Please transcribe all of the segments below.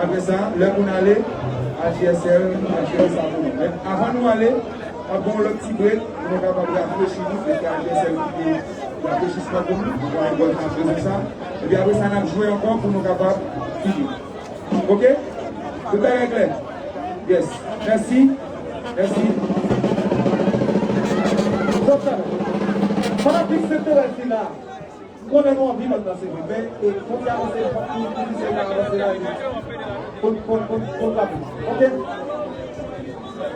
Après ça, là on allait à GSL, avant nous aller, avant le petit break, on est capable de réfléchir, parce qu'à GSL, il réfléchisse pas pour nous, on va faire ça. Et puis après ça, on a joué encore pour nous capables de finir. Ok? Tout est clair? Yes. Merci. Merci. Pendant que c'est là, on est en vie dans ces bébés et on vient avancer là pour ok?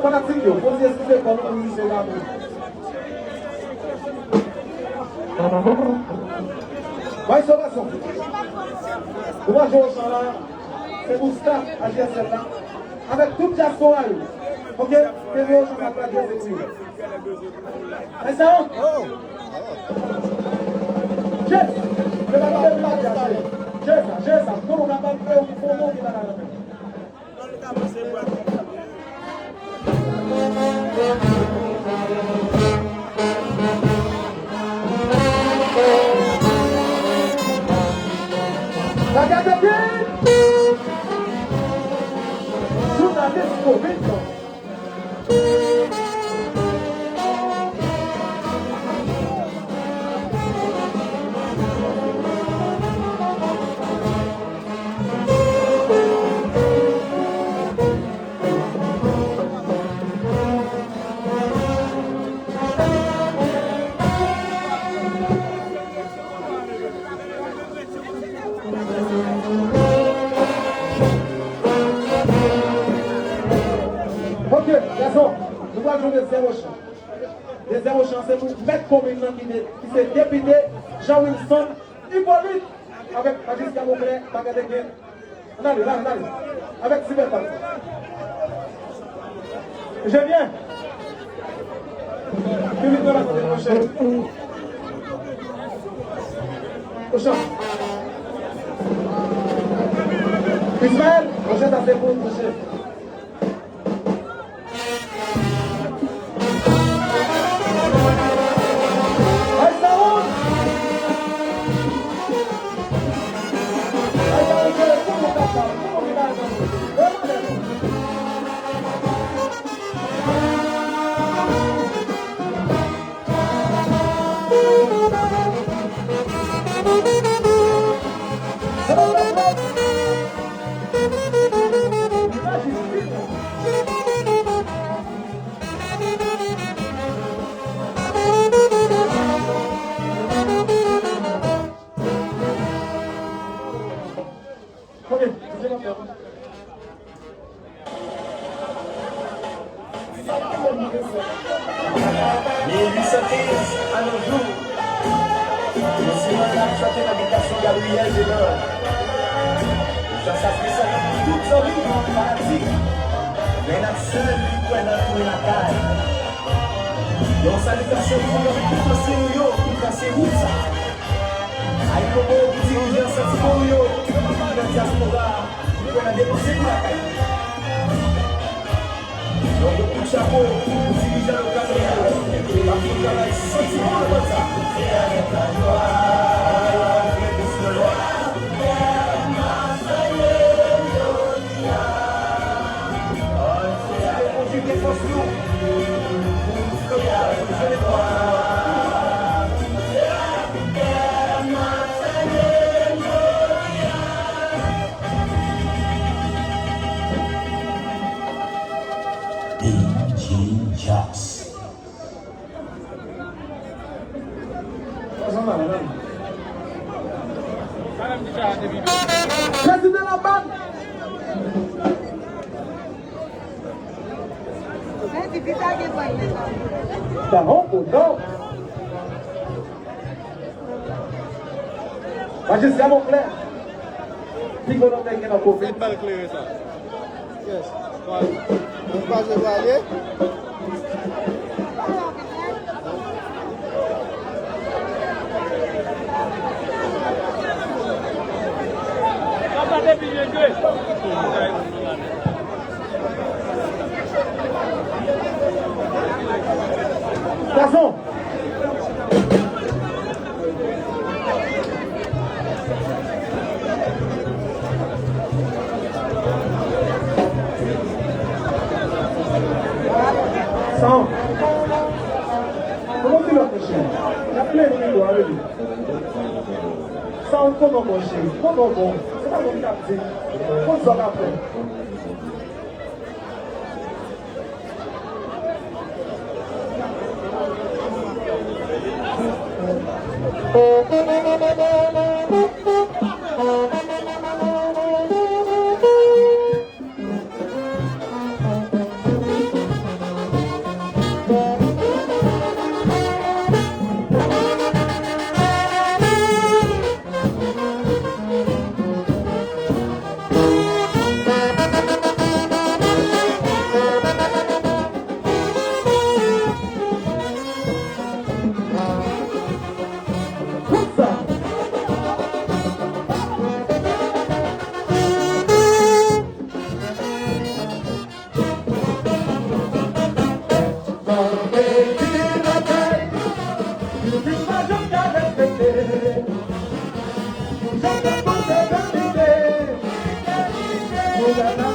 Pendant que c'est on dit excusez pour nous musiciens là. Vai sur la sonde. On va jouer au chant là. C'est pour staff à GSL là. Avec toute la soirée. Ok? C'est le chant à plaquer c'est tout. Et ça va? Jess, je vais pas me battre. Jess, tout le monde va faire pour nous qui va la faire. Regardez bien. Tout la disco, vite. va jouer des 0 champs. Des 0 champs, c'est pour mettre commune qui s'est député Jean-Wilson Hippolyte avec Magistrat Mouclé, Bagadé. Allez, avec Cyberpart. Je viens. Philippe de la prochaine. Au champ. Ismaël, prochaine à ses pouces, prochaine. Président la bande. Magistrat Mouclé. Faites pas éclairer ça. Yes. On passe le aller. Garçon. Sans. Comment tu l'as coché? La pleine de avec lui. Sans comment coché? Comment bon? C'est pas comme capté. Comment ça va faire? Got